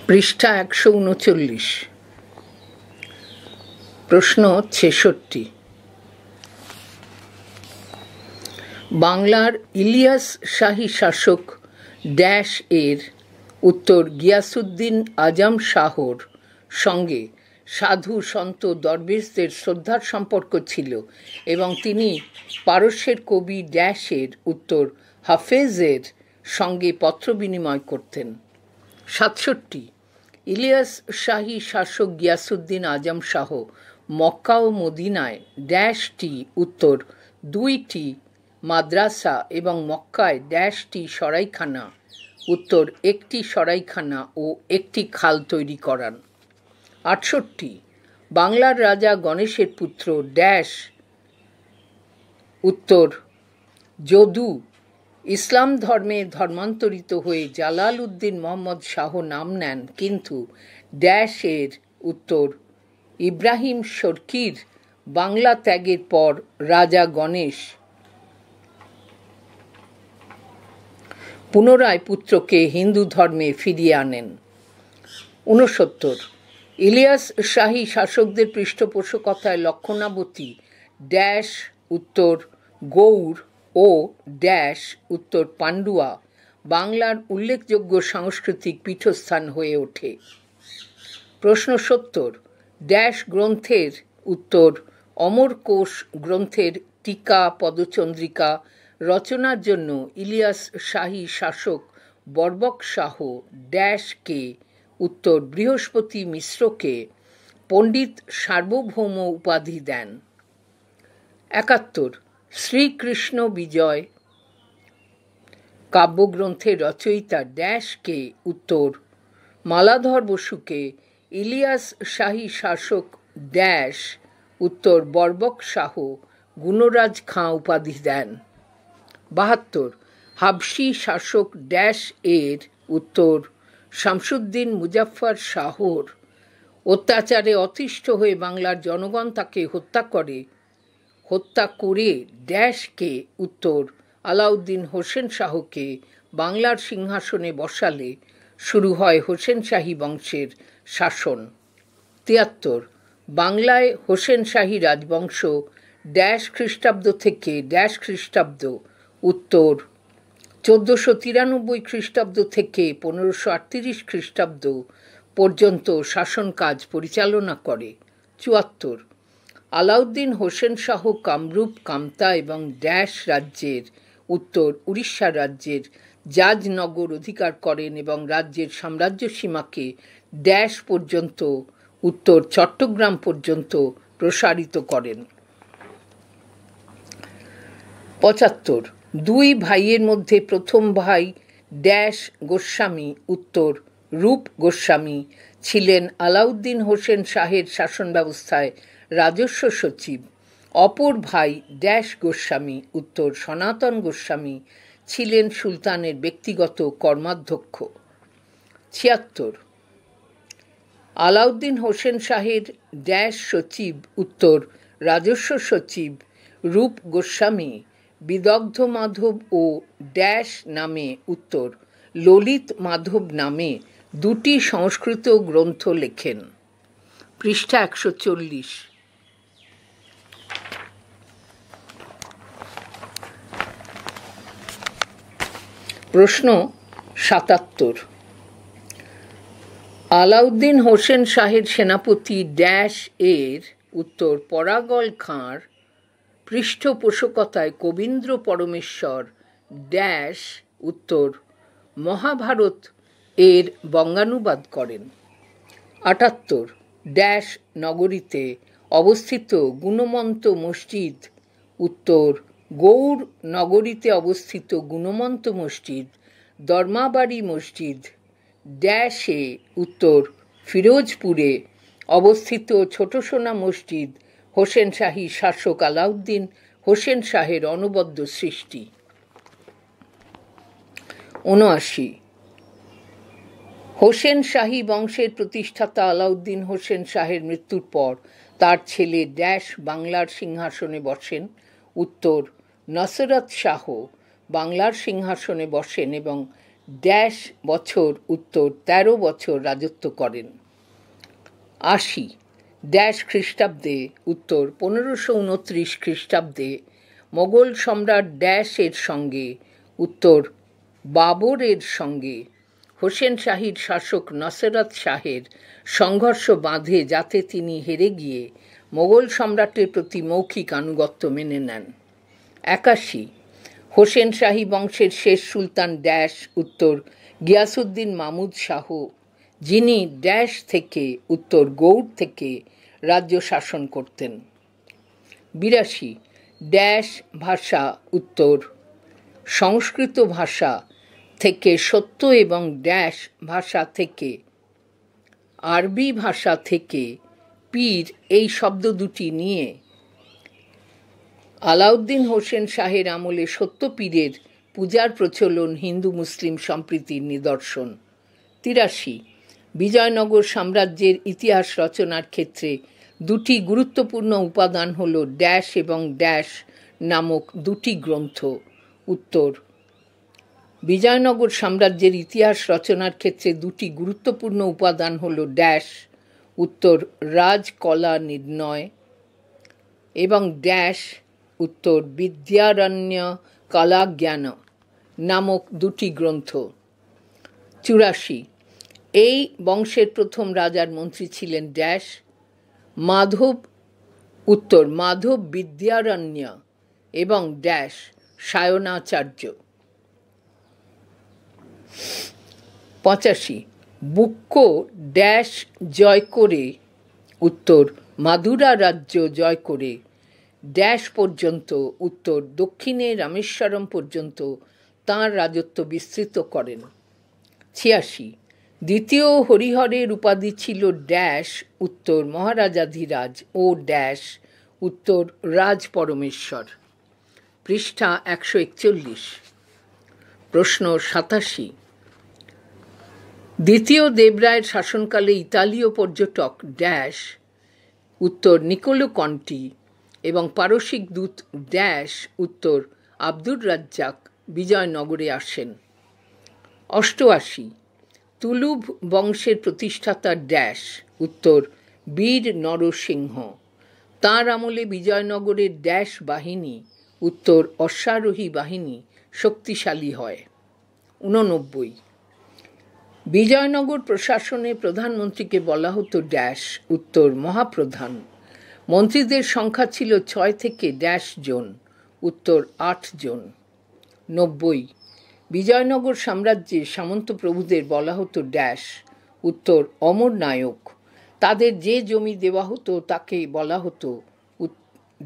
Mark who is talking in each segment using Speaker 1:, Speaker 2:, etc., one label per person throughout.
Speaker 1: পৃষ্ঠা ১৩৯। প্রশ্ন ৬৬। বাংলার ইলিয়াস শাহী শাসক ড্যাশ এর উত্তর গিয়াসউদ্দিন আজম শাহর সঙ্গে সাধু সন্ত দরবেশদের শ্রদ্ধার সম্পর্ক ছিল এবং তিনি পারস্যের কবি ড্যাশের উত্তর হাফেজের সঙ্গে পত্র বিনিময় করতেন। ৬৭। ইলিয়াস শাহী শাসক গিয়াসউদ্দিন আজম শাহ মক্কা ও মদিনায় ড্যাশটি উত্তর ২টি মাদ্রাসা এবং মক্কায় ড্যাশটি সরাইখানা উত্তর ১টি সরাইখানা ও ১টি খাল তৈরি করান। ৬৮। বাংলার রাজা গণেশের পুত্র ড্যাশ উত্তর যদু ইসলাম ধর্মে ধর্মান্তরিত হয়ে জালাল উদ্দিন মোহাম্মদ শাহ নাম নেন, কিন্তু ড্যাশের উত্তর ইব্রাহিম শর্কির বাংলা ত্যাগের পর রাজা গণেশ পুনরায় পুত্রকে হিন্দু ধর্মে ফিরিয়ে আনেন। ৬৯। ইলিয়াস শাহী শাসকদের পৃষ্ঠপোষকতায় লক্ষণাবতী ড্যাশ উত্তর গৌড় ও ড্যাশ উত্তর পান্ডুয়া বাংলার উল্লেখযোগ্য সাংস্কৃতিক পীঠস্থান হয়ে ওঠে। প্রশ্ন ৭০। ড্যাশ গ্রন্থের উত্তর অমরকোষ গ্রন্থের টিকা পদচন্দ্রিকা রচনার জন্য ইলিয়াস শাহী শাসক বর্বক শাহ ড্যাশকে উত্তর বৃহস্পতি মিশ্রকে পণ্ডিত সার্বভৌম উপাধি দেন। ৭১। শ্রীকৃষ্ণ বিজয় কাব্যগ্রন্থের রচয়িতা ড্যাশকে উত্তর মালাধর বসুকে ইলিয়াস শাহী শাসক ড্যাশ উত্তর বর্বক শাহ গুণরাজ খাঁ উপাধি দেন। ৭২। হাবশী শাসক ড্যাশ এর উত্তর শামসুদ্দিন মুজাফফর শাহর অত্যাচারে অতিষ্ঠ হয়ে বাংলার জনগণ তাকে হত্যা করে ড্যাশকে উত্তর আলাউদ্দিন হোসেন শাহকে বাংলার সিংহাসনে বসালে শুরু হয় হোসেন শাহী বংশের শাসন। ৭৩। বাংলায় হোসেন শাহী রাজবংশ ড্যাশ খ্রিস্টাব্দ থেকে ড্যাশ খ্রিস্টাব্দ উত্তর ১৪৯৩ খ্রিস্টাব্দ থেকে ১৫৩৮ খ্রিস্টাব্দ পর্যন্ত শাসন কাজ পরিচালনা করে। ৭৪। আলাউদ্দিন হোসেন শাহ কামরূপ কামতা এবং ড্যাশ রাজ্যের উত্তর উড়িষ্যা রাজ্যের জাজনগর অধিকার করেন এবং রাজ্যের সাম্রাজ্য সীমাকে ড্যাশ পর্যন্ত উত্তর চট্টগ্রাম পর্যন্ত প্রসারিত করেন। ৭৫। দুই ভাইয়ের মধ্যে প্রথম ভাই ড্যাশ গোস্বামী উত্তর রূপ গোস্বামী ছিলেন আলাউদ্দিন হোসেন শাহের শাসন ব্যবস্থায় রাজস্ব সচিব। অপর ভাই ড্যাশ গোস্বামী উত্তর সনাতন গোস্বামী ছিলেন সুলতানের ব্যক্তিগত কর্মাধ্যক্ষ। ৭৬। আলাউদ্দিন হোসেন শাহের ড্যাশ সচিব উত্তর রাজস্ব সচিব রূপ গোস্বামী বিদগ্ধ মাধব ও ড্যাশ নামে উত্তর ললিত মাধব নামে দুটি সংস্কৃত গ্রন্থ লেখেন। পৃষ্ঠা ১৪০। প্রশ্ন ৭৭। আলাউদ্দিন হোসেন শাহের সেনাপতি ড্যাশ এর উত্তর পরাগল খাঁর পৃষ্ঠপোষকতায় কবীন্দ্র পরমেশ্বর ড্যাশ উত্তর মহাভারত এর বঙ্গানুবাদ করেন। ৭৮। ড্যাশ নগরীতে অবস্থিত গুণমন্ত মসজিদ উত্তর গৌড় নগরীতে অবস্থিত গুণমন্ত মসজিদ দরমাবাড়ি মসজিদ ড্যাশে উত্তর ফিরোজপুরে অবস্থিত ছোট সোনা মসজিদ হোসেন শাহী শাসক আলাউদ্দিন হোসেন শাহের অনবদ্য সৃষ্টি। ৭৯। হোসেন শাহী বংশের প্রতিষ্ঠাতা আলাউদ্দিন হোসেন শাহের মৃত্যুর পর তার ছেলে ড্যাশ বাংলার সিংহাসনে বসেন উত্তর নসরত শাহ বাংলার সিংহাসনে বসেন এবং ড্যাশ বছর উত্তর 13 বছর রাজত্ব করেন। 80 ড্যাশ খ্রিস্টাব্দে উত্তর 1529 খ্রিস্টাব্দে মোগল সম্রাট ড্যাশ এর সঙ্গে উত্তর বাবরের সঙ্গে হোসেন শাহীর শাসক নসরত শাহের সংঘর্ষ বাঁধে যাতে তিনি হেরে গিয়ে মোগল সম্রাটের প্রতি মৌখিক আনুগত্য মেনে নেন। 81 হোসেন শাহী বংশের শেষ সুলতান ড্যাশ উত্তর গিয়াসউদ্দিন মাহমুদ শাহ, যিনি ড্যাশ থেকে উত্তর গৌড় থেকে রাজ্য শাসন করতেন। 82 ড্যাশ ভাষা উত্তর সংস্কৃত ভাষা থেকে সত্য এবং ড্যাশ ভাষা থেকে আরবি ভাষা থেকে পীর এই শব্দ দুটি নিয়ে আলাউদ্দিন হোসেন শাহের আমলে সত্য পীরের পূজার প্রচলন হিন্দু মুসলিম সম্প্রীতির নিদর্শন। 83 বিজয়নগর সাম্রাজ্যের ইতিহাস রচনার ক্ষেত্রে দুটি গুরুত্বপূর্ণ উপাদান হল ড্যাশ এবং ড্যাশ নামক দুটি গ্রন্থ। উত্তর বিজয়নগর সাম্রাজ্যের ইতিহাস রচনার ক্ষেত্রে দুটি গুরুত্বপূর্ণ উপাদান হল ড্যাশ উত্তর রাজকলা নির্ণয় এবং ড্যাশ উত্তর বিদ্যারণ্য কলাজ্ঞান নামক দুটি গ্রন্থ। 84 এই বংশের প্রথম রাজার মন্ত্রী ছিলেন ড্যাশ মাধব উত্তর মাধব বিদ্যারণ্য এবং ড্যাশ সায়নাচার্য। 85 বুক্ক ড্যাশ জয় করে উত্তর মাদুরা রাজ্য জয় করে ড্যাশ পর্যন্ত উত্তর দক্ষিণে রামেশ্বরম পর্যন্ত তাঁর রাজত্ব বিস্তৃত করেন। 86 দ্বিতীয় হরিহরের উপাধি ছিল ড্যাশ উত্তর মহারাজাধিরাজ ও ড্যাশ উত্তর রাজ পরমেশ্বর। পৃষ্ঠা 141। প্রশ্ন 87 দ্বিতীয় দেবরায়ের শাসনকালে ইতালীয় পর্যটক ড্যাশ উত্তর নিকোলো কন্টি এবং পারসিক দূত ড্যাশ উত্তর আব্দুর রাজ্জাক বিজয়নগরে আসেন। 88 তুলুভ বংশের প্রতিষ্ঠাতা ড্যাশ উত্তর বীর নরসিংহ, তাঁর আমলে বিজয়নগরের ড্যাশ বাহিনী উত্তর অশ্বারোহী বাহিনী শক্তিশালী হয়। 89 বিজয়নগর প্রশাসনে প্রধানমন্ত্রীকে বলা হতো ড্যাশ উত্তর মহাপ্রধান, মন্ত্রীদের সংখ্যা ছিল 6 থেকে ড্যাশ জন উত্তর 8 জন। 90 বিজয়নগর সাম্রাজ্যে সামন্ত প্রভুদের বলা হতো ড্যাশ উত্তর অমর নায়ক, তাদের যে জমি দেওয়া হতো তাকে বলা হতো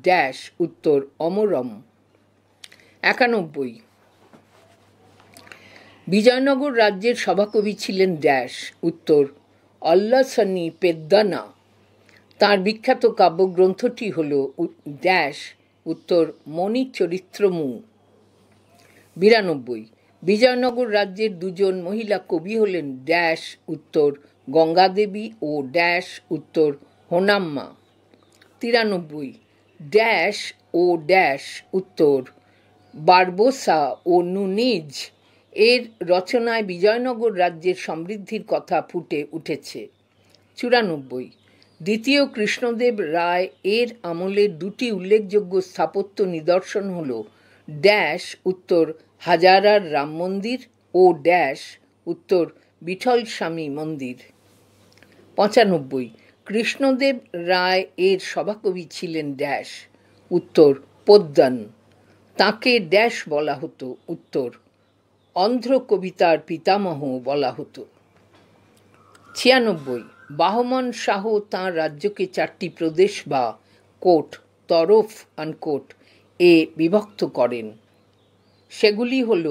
Speaker 1: ড্যাশ উত্তর অমরম। 91 বিজয়নগর রাজ্যের সভাকবি ছিলেন ড্যাশ উত্তর অল্লাসানি পেদ্দানা, তাঁর বিখ্যাত কাব্যগ্রন্থটি হল ড্যাশ উত্তর মণিচরিত্রমু। 92 বিজয়নগর রাজ্যের দুজন মহিলা কবি হলেন ড্যাশ উত্তর গঙ্গাদেবী ও ড্যাশ উত্তর হোনাম্মা। 93 ড্যাশ ও ড্যাশ উত্তর বারবোসা ও নুনিজ এর রচনায় বিজয়নগর রাজ্যের সমৃদ্ধির কথা ফুটে উঠেছে। 94 দ্বিতীয় কৃষ্ণদেব রায় এর আমলের দুটি উল্লেখযোগ্য স্থাপত্য নিদর্শন হল ড্যাশ উত্তর হাজারার রাম মন্দির ও ড্যাশ উত্তর বিঠল স্বামী মন্দির। 95 কৃষ্ণদেব রায় এর সভাকবি ছিলেন ড্যাশ উত্তর পোদ্দান, তাকে ড্যাশ বলা হতো উত্তর অন্ধ্র কবিতার পিতামহ বলা হতো। 96 বাহমন শাহ তাঁর রাজ্যকে 4টি প্রদেশ বা কোট তরফ আনকোট এ বিভক্ত করেন, সেগুলি হল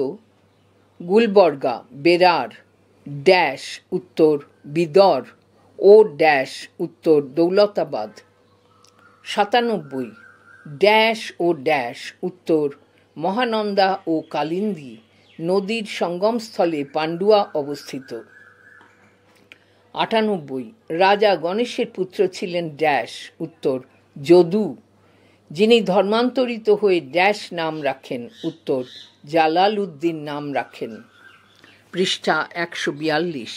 Speaker 1: গুলবর্গা বেরার ড্যাশ উত্তর বিদর ও ড্যাশ উত্তর দৌলতাবাদ। 97 ড্যাশ ও ড্যাশ উত্তর মহানন্দা ও কালিন্দী নদীর সঙ্গমস্থলে পান্ডুয়া অবস্থিত। 98 রাজা গণেশের পুত্র ছিলেন ড্যাশ উত্তর যদু, যিনি ধর্মান্তরিত হয়ে ড্যাশ নাম রাখেন উত্তর জালাল উদ্দিন নাম রাখেন। পৃষ্ঠা 142।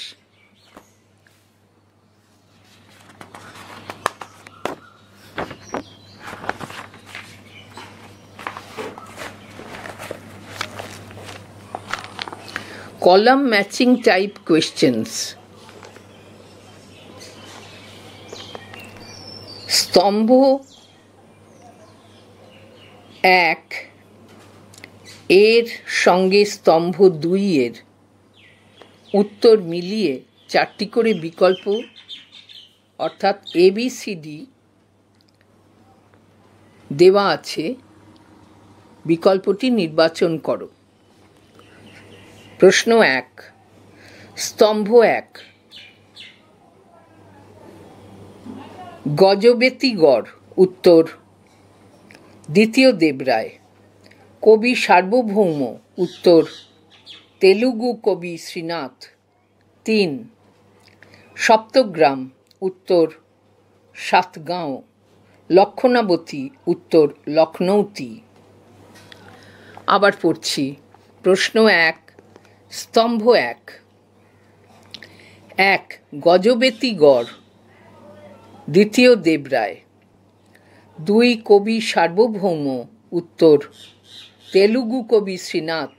Speaker 1: Column matching type questions. স্তম্ভ 1 এর সঙ্গে স্তম্ভ 2 এর উত্তর মিলিয়ে 4টি করে বিকল্প অর্থাৎ ABCD দেওয়া আছে। বিকল্পটি নির্বাচন করো। প্রশ্ন 1, স্তম্ভ 1 গজবেতি গড়, উত্তর দ্বিতীয় দেবরায়। কবি সার্বভৌম, উত্তর তেলুগু কবি শ্রীনাথ। 3, সপ্তগ্রাম, উত্তর সাতগাঁও। লক্ষণাবতী, উত্তর লখনৌতি। আবার পড়ছি। প্রশ্ন 1, স্তম্ভ 1 গজবেতি গড়, দ্বিতীয় দেবরায়। 2, কবি সার্বভৌম, উত্তর তেলুগু কবি শ্রীনাথ।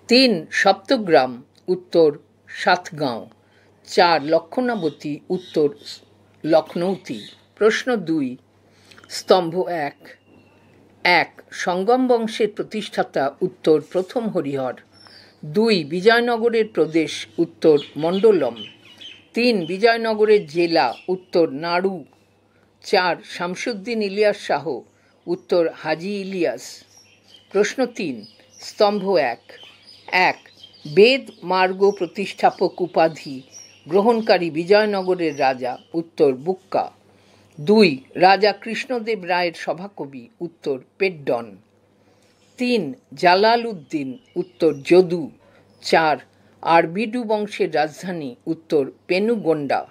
Speaker 1: 3, সপ্তগ্রাম, উত্তর সাতগাঁও। 4, লক্ষণাবতী, উত্তর লখনৌতি। প্রশ্ন 2, স্তম্ভ 1 সঙ্গম বংশের প্রতিষ্ঠাতা, উত্তর প্রথম হরিহর। 2, বিজয়নগরের প্রদেশ, উত্তর মণ্ডলম। 3, বিজয়নগরের জেলা, উত্তর নাড়ু। 4, শামসুদ্দিন ইলিয়াস শাহ, উত্তর হাজি ইলিয়াস। প্রশ্ন 3, স্তম্ভ 1 বেদ মার্গ প্রতিষ্ঠাপক উপাধি গ্রহণকারী বিজয়নগরের রাজা, উত্তর বুক্কা। 2, রাজা কৃষ্ণদেব রায়ের সভাকবি, উত্তর পেড্ডন। 3, জালাল উদ্দিন, উত্তর যদু। 4, আরবিডু বংশের রাজধানী, উত্তর পেনুগোন্ডা।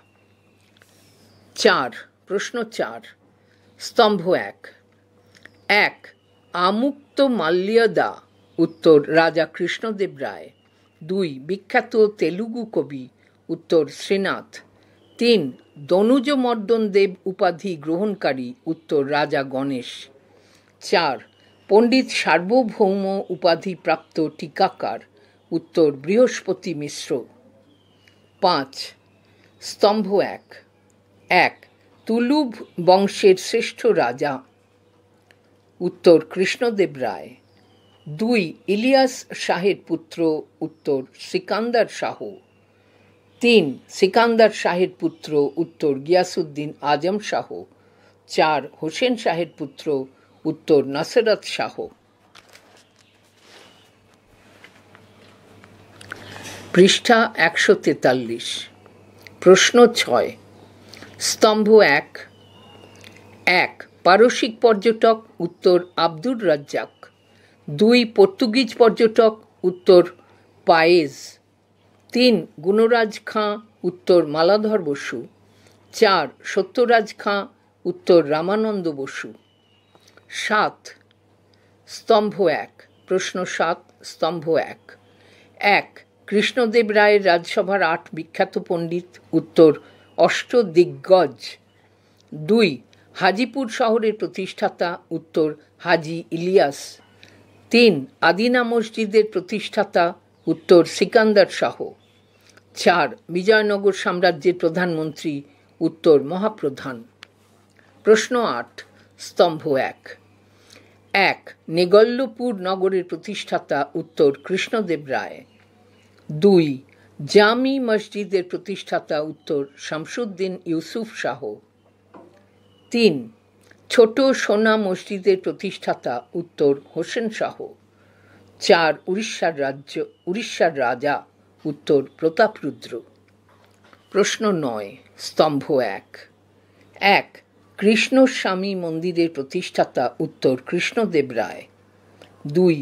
Speaker 1: 4, প্রশ্ন 4, স্তম্ভ 1 আমুক্ত মাল্যদা, উত্তর রাজা কৃষ্ণদেব রায়। 2, বিখ্যাত তেলুগু কবি, উত্তর শ্রীনাথ। 3, দনুজমর্দন দেব উপাধি গ্রহণকারী, উত্তর রাজা গণেশ। 4, পণ্ডিত সার্বভৌম উপাধি প্রাপ্ত টিকাকার, উত্তর বৃহস্পতি মিশ্র। 5, স্তম্ভ 1 তুলুভ বংশের শ্রেষ্ঠ রাজা, উত্তর কৃষ্ণদেব রায়। 2, ইলিয়াস শাহের পুত্র, উত্তর সিকান্দার শাহ। 3, সিকান্দার শাহের পুত্র, উত্তর গিয়াসুদ্দিন আজম শাহ। 4, হোসেন শাহের পুত্র, উত্তর নাসরত শাহ। পৃষ্ঠা 143। প্রশ্ন 6, স্তম্ভ 1 পারসিক পর্যটক, উত্তর আব্দুর রাজ্জাক। 2, পর্তুগিজ পর্যটক, উত্তর পায়েজ। 3, গুণরাজ খাঁ, উত্তর মালাধর বসু। 4, সত্যরাজ খাঁ, উত্তর রামানন্দ বসু। 7, স্তম্ভ 1 প্রশ্ন 7, স্তম্ভ 1 কৃষ্ণদেব রায়ের রাজসভার 8 বিখ্যাত পণ্ডিত, উত্তর অষ্টদিগ্গজ। 2, হাজিপুর শহরের প্রতিষ্ঠাতা, উত্তর হাজি ইলিয়াস। 3, আদিনা মসজিদের প্রতিষ্ঠাতা, উত্তর সিকান্দার শাহ। 4, বিজয়নগর সাম্রাজ্যের প্রধানমন্ত্রী, উত্তর মহাপ্রধান। প্রশ্ন 8, স্তম্ভ 1 নেগল্যপুর নগরের প্রতিষ্ঠাতা, উত্তর কৃষ্ণদেব রায়। 2, জামি মসজিদের প্রতিষ্ঠাতা, উত্তর শামসুদ্দিন ইউসুফ শাহ। 3, ছোট সোনা মসজিদের প্রতিষ্ঠাতা, উত্তর হোসেন শাহ। 4, উড়িষ্যার রাজা, উত্তর প্রতাপরুদ্র। প্রশ্ন 9, স্তম্ভ 1 কৃষ্ণস্বামী মন্দিরের প্রতিষ্ঠাতা, উত্তর কৃষ্ণদেব রায়। 2,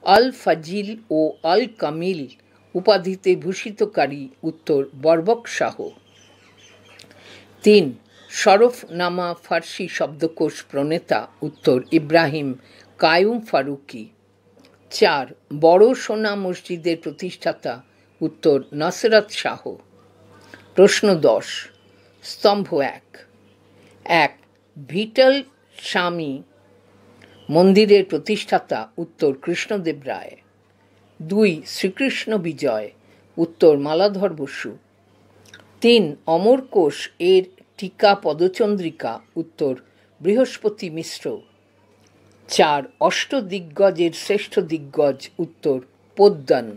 Speaker 1: আল ফাজিল ও আল কামিল উপাধিতে ভূষিতকারী, উত্তর বরবক শাহ। 3, শরফনামা ফার্সি শব্দকোষ প্রণেতা, উত্তর ইব্রাহিম কায়ুম ফারুকি। 4, বড় সোনা মসজিদের প্রতিষ্ঠাতা, উত্তর নাসরাত শাহ। প্রশ্ন 10। স্তম্ভ 1 ভিটল স্বামী মন্দিরের প্রতিষ্ঠাতা, উত্তর কৃষ্ণদেব রায়। 2 শ্রীকৃষ্ণ বিজয়, উত্তর মালাধর বসু। 3 অমর কোষ এর টিকা পদচন্দ্রিকা, উত্তর বৃহস্পতি মিশ্র। 4 অষ্টদিগ্গজের শ্রেষ্ঠ দিগ্গজ, উত্তর পোদ্দান।